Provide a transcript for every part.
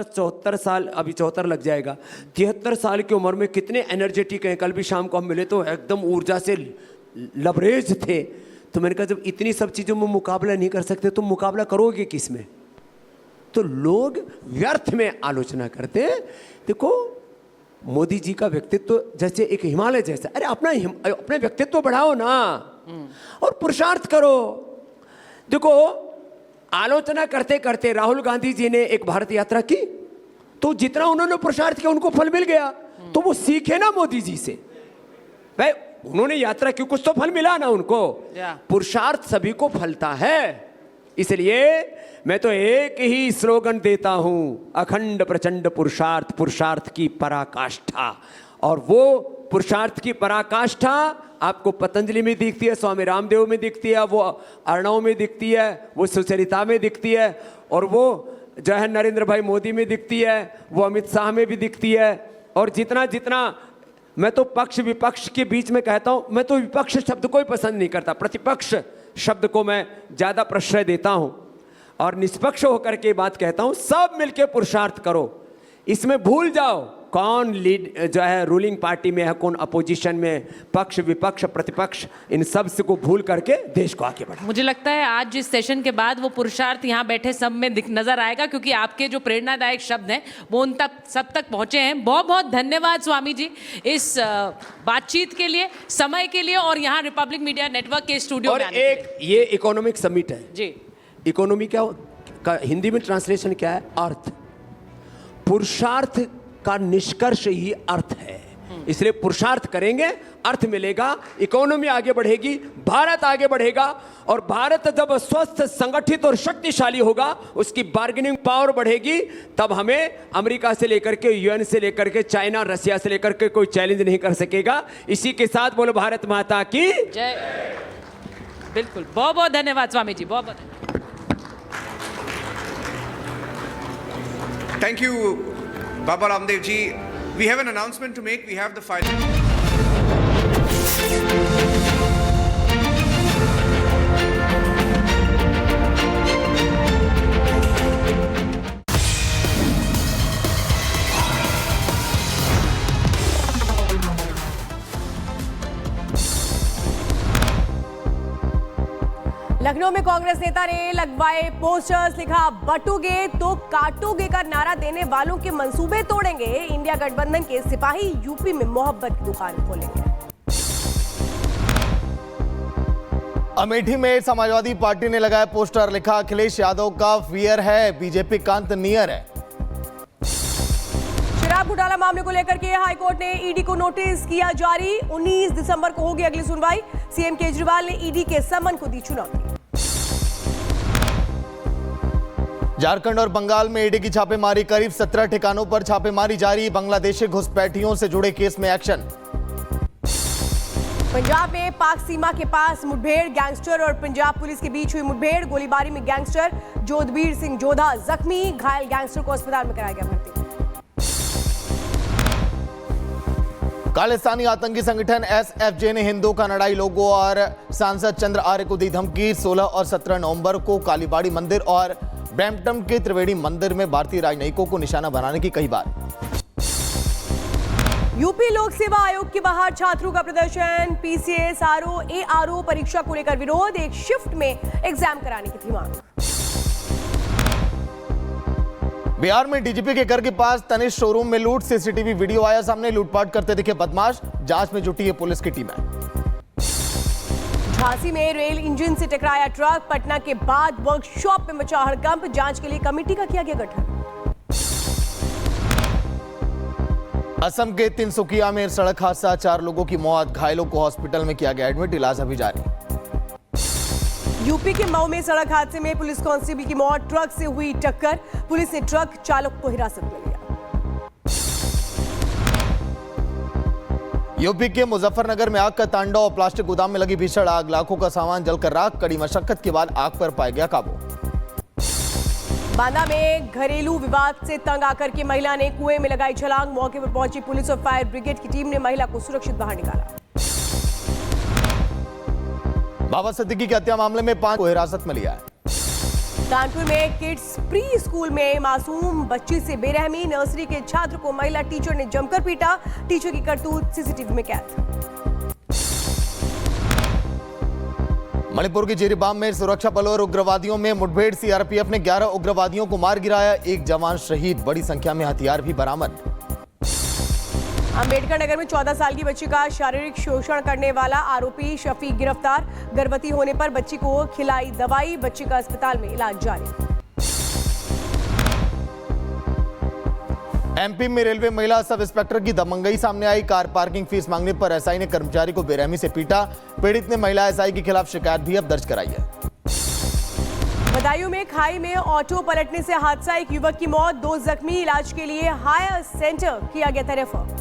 74 साल, अभी 74 लग जाएगा, 73 साल की उम्र में कितने एनर्जेटिक हैं। कल भी शाम को हम मिले तो एकदम ऊर्जा से लबरेज थे। तो मैंने कहा जब इतनी सब चीज़ों में मुकाबला नहीं कर सकते तो मुकाबला करोगे किस में? तो लोग व्यर्थ में आलोचना करते हैं। देखो मोदी जी का व्यक्तित्व जैसे एक हिमालय जैसा, अरे अपना व्यक्तित्व बढ़ाओ ना और पुरुषार्थ करो। देखो आलोचना करते करते राहुल गांधी जी ने एक भारत यात्रा की, तो जितना उन्होंने पुरुषार्थ किया उनको फल मिल गया। तो वो सीखे ना मोदी जी से, भाई उन्होंने यात्रा की, कुछ तो फल मिला ना उनको। पुरुषार्थ सभी को फलता है। इसलिए मैं तो एक ही स्लोगन देता हूं, अखंड प्रचंड पुरुषार्थ, पुरुषार्थ की पराकाष्ठा। और वो पुरुषार्थ की पराकाष्ठा आपको पतंजलि में दिखती है, स्वामी रामदेव में दिखती है, वो अर्णव में दिखती है, वो सुचरिता में दिखती है, और वो जो है नरेंद्र भाई मोदी में दिखती है, वो अमित शाह में भी दिखती है। और जितना जितना मैं तो पक्ष विपक्ष के बीच में कहता हूं, मैं तो विपक्ष शब्द को ही पसंद नहीं करता, प्रतिपक्ष शब्द को मैं ज़्यादा प्रश्रय देता हूं और निष्पक्ष होकर के बात कहता हूं। सब मिलके पुरुषार्थ करो, इसमें भूल जाओ कौन लीड जो है रूलिंग पार्टी में है, कौन अपोजिशन में, पक्ष विपक्ष प्रतिपक्ष, इन सब से को भूल करके देश को आगे बढ़ाओ। मुझे लगता है आज जिस सेशन के बाद वो पुरुषार्थ यहाँ बैठे सब में नजर आएगा, क्योंकि आपके जो प्रेरणादायक शब्द हैं वो उन तक सब तक पहुंचे हैं। बहुत बहुत धन्यवाद स्वामी जी इस बातचीत के लिए, समय के लिए, और यहाँ रिपब्लिक मीडिया नेटवर्क के स्टूडियो में आने के लिए। एक ये इकोनॉमिक समिट है जी। इकोनॉमी क्या का हिंदी में ट्रांसलेशन क्या है? अर्थ। पुरुषार्थ का निष्कर्ष ही अर्थ है। इसलिए पुरुषार्थ करेंगे, अर्थ मिलेगा, इकोनॉमी आगे बढ़ेगी, भारत आगे बढ़ेगा। और भारत जब स्वस्थ, संगठित और शक्तिशाली होगा, उसकी बार्गेनिंग पावर बढ़ेगी, तब हमें अमेरिका से लेकर के, यूएन से लेकर के, चाइना, रसिया से लेकर के कोई चैलेंज नहीं कर सकेगा। इसी के साथ बोलो भारत माता की जय। बिल्कुल, बहुत बहुत धन्यवाद स्वामी जी, बहुत बहुत। Thank you, Baba Ramdev ji. We have an announcement to make. We have the final. Lucknow में कांग्रेस नेता ने लगवाए पोस्टर्स, लिखा बटोगे तो काटोगे का नारा देने वालों के मंसूबे तोड़ेंगे। इंडिया गठबंधन के सिपाही यूपी में मोहब्बत की दुकान खोलेंगे। अमेठी में समाजवादी पार्टी ने लगाया पोस्टर, लिखा अखिलेश यादव का फियर है, बीजेपी का अंत नियर है। शराब घोटाला मामले को लेकर के हाईकोर्ट ने ईडी को नोटिस किया जारी। 19 दिसंबर को होगी अगली सुनवाई। सीएम केजरीवाल ने ईडी के समन को दी चुनौती। झारखंड और बंगाल में ईडी की छापेमारी, करीब 17 ठिकानों पर छापेमारी जारी। बांग्लादेशी घुसपैठियों से जुड़े केस में एक्शन। पंजाब में पाक सीमा के पास मुठभेड़, गैंगस्टर और पंजाब पुलिस के बीच हुई मुठभेड़। गोलीबारी में गैंगस्टर जोधबीर सिंह जोधा जख्मी, घायल गैंगस्टर को अस्पताल में कराया गया भर्ती। खालिस्तानी आतंकी संगठन एसएफजे ने हिंदू का लड़ाई लोगो और सांसद चंद्र आर्य को दी धमकी। 16 और 17 नवंबर को कालीबाड़ी मंदिर और ब्रैम्पटन के त्रिवेणी मंदिर में भारतीय राजनयिकों को निशाना बनाने की कई बार। यूपी लोक सेवा आयोग के बाहर छात्रों का प्रदर्शन। पीसीएस आरओ एआरओ परीक्षा को लेकर विरोध। एक शिफ्ट में एग्जाम कराने की थी मांग। बिहार में डीजीपी के घर के पास तनिष्क शोरूम में लूट, सीसीटीवी वीडियो आया सामने। लूटपाट करते दिखे बदमाश, जांच में जुटी है पुलिस की टीमें। झांसी में रेल इंजन से टकराया ट्रक। पटना के बाद वर्कशॉप में मचा हड़कंप। जांच के लिए कमेटी का किया गया गठन। असम के तिनसुकिया में सड़क हादसा, 4 लोगों की मौत, घायलों को हॉस्पिटल में किया गया एडमिट, इलाज अभी जारी। यूपी के मऊ में सड़क हादसे में पुलिस कांस्टेबल की मौत। ट्रक से हुई टक्कर, पुलिस ने ट्रक चालक को हिरासत में लिया। यूपी के मुजफ्फरनगर में आग का तांडव, प्लास्टिक गोदाम में लगी भीषण आग, लाखों का सामान जलकर राख। कड़ी मशक्कत के बाद आग पर पाया गया काबू। बांदा में घरेलू विवाद से तंग आकर के महिला ने कुएं में लगाई छलांग। मौके पर पहुंची पुलिस और फायर ब्रिगेड की टीम ने महिला को सुरक्षित बाहर निकाला। बाबा सिद्दीकी की हत्या मामले में 5 को हिरासत में लिया है। कानपुर में किड्स प्री स्कूल में मासूम बच्ची से बेरहमी, नर्सरी के छात्र को महिला टीचर ने जमकर पीटा, टीचर की करतूत सीसीटीवी में कैद। मणिपुर की जिरीबाम में सुरक्षा बलों और उग्रवादियों में मुठभेड़, सीआरपीएफ ने 11 उग्रवादियों को मार गिराया, एक जवान शहीद, बड़ी संख्या में हथियार भी बरामद। अंबेडकर नगर में 14 साल की बच्ची का शारीरिक शोषण करने वाला आरोपी शफीक गिरफ्तार, गर्भवती होने पर बच्ची को खिलाई दवाई, बच्ची का अस्पताल में इलाज जारी। एमपी में रेलवे महिला सब इंस्पेक्टर की दबंगई सामने आई, कार पार्किंग फीस मांगने पर एसआई ने कर्मचारी को बेरहमी से पीटा, पीड़ित ने महिला एसआई के खिलाफ शिकायत भी अब दर्ज कराई है। बदायूं में खाई में ऑटो पलटने से हादसा, एक युवक की मौत, 2 जख्मी, इलाज के लिए हायर सेंटर किया गया था रेफर।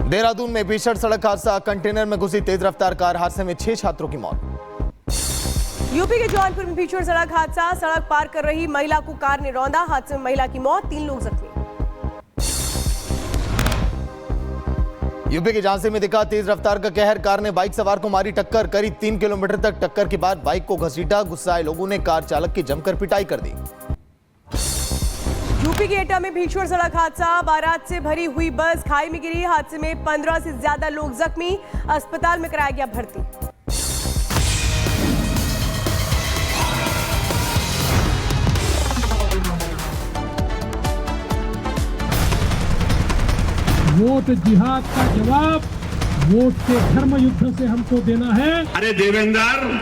देहरादून में भीषण सड़क हादसा, कंटेनर में घुसी तेज रफ्तार कार, हादसे में 6 छात्रों की मौत। यूपी के जौनपुर में भीषण सड़क हादसा, सड़क पार कर रही महिला को कार ने रौंदा, हादसे में महिला की मौत, 3 लोग जख्मी। यूपी के झांसी में दिखा तेज रफ्तार का कहर, कार ने बाइक सवार को मारी टक्कर, करीब 3 किलोमीटर तक टक्कर के बाद बाइक को घसीटा, गुस्साए लोगों ने कार चालक की जमकर पिटाई कर दी। यूपी के एटा में भीषण सड़क हादसा, बारात से भरी हुई बस खाई में गिरी, हादसे में 15 से ज्यादा लोग जख्मी, अस्पताल में कराया गया भर्ती। वोट जिहाद का जवाब वोट के धर्म युद्ध से हमको देना है। अरे देवेंद्र,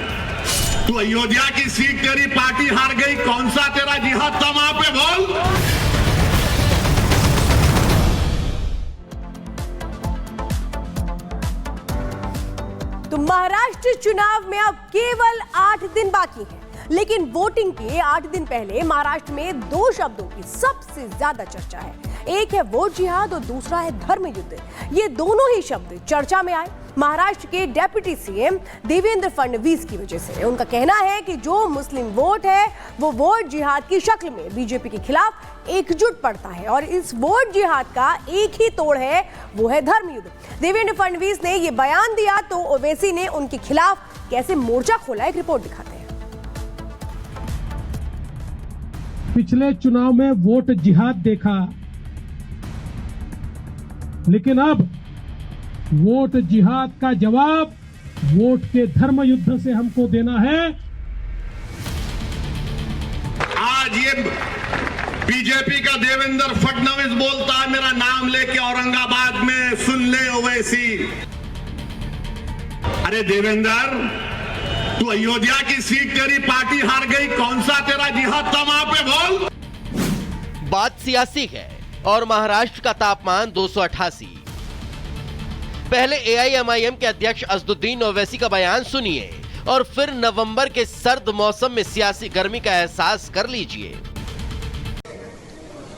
तू अयोध्या की सीट तेरी पार्टी हार गई, कौन सा तेरा जिहाद था वहां पे, बोल। तो महाराष्ट्र चुनाव में अब केवल 8 दिन बाकी हैं, लेकिन वोटिंग के 8 दिन पहले महाराष्ट्र में 2 शब्दों की सबसे ज्यादा चर्चा है, एक है वोट जिहाद और दूसरा है धर्म युद्ध। ये दोनों ही शब्द चर्चा में आए महाराष्ट्र के डेप्यूटी सीएम देवेंद्र फडणवीस की वजह से। उनका कहना है कि जो मुस्लिम वोट है वो वोट जिहाद की शक्ल में बीजेपी के खिलाफ एकजुट पड़ता है और इस वोट जिहाद का एक ही तोड़ है, वो है धर्म युद्ध। देवेंद्र फडणवीस ने ये बयान दिया तो ओवैसी ने उनके खिलाफ कैसे मोर्चा खोला, एक रिपोर्ट दिखाते हैं। पिछले चुनाव में वोट जिहाद देखा, लेकिन अब वोट जिहाद का जवाब वोट के धर्म युद्ध से हमको देना है। आज ये बीजेपी का देवेंद्र फडणवीस बोलता है मेरा नाम लेके औरंगाबाद में, सुन ले ओवैसी। अरे देवेंद्र, तू अयोध्या की सीट तेरी पार्टी हार गई, कौन सा तेरा जिहाद था वहां पे, बोल। बात सियासी है और महाराष्ट्र का तापमान 288। पहले एआईएमआईएम के अध्यक्ष असदुद्दीन ओवैसी का बयान सुनिए और फिर नवंबर के सर्द मौसम में सियासी गर्मी का एहसास कर लीजिए।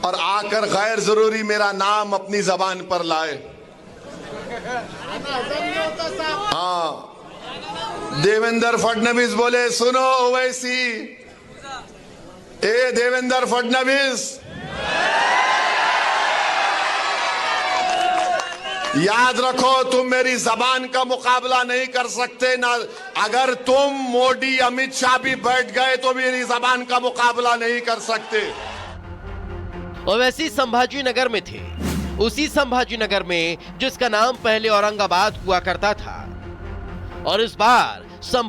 और आकर गैर जरूरी मेरा नाम अपनी जबान पर लाए। हाँ, देवेंद्र फडणवीस बोले सुनो ओवैसी, ए देवेंद्र फडणवीस, याद रखो तुम मेरी जबान का मुकाबला नहीं कर सकते ना, अगर तुम मोदी अमित शाह भी बैठ गए तो मेरी जबान का मुकाबला नहीं कर सकते। ओवैसी संभाजी नगर में थे, उसी संभाजी नगर में जिसका नाम पहले औरंगाबाद हुआ करता था और इस बार संभाजी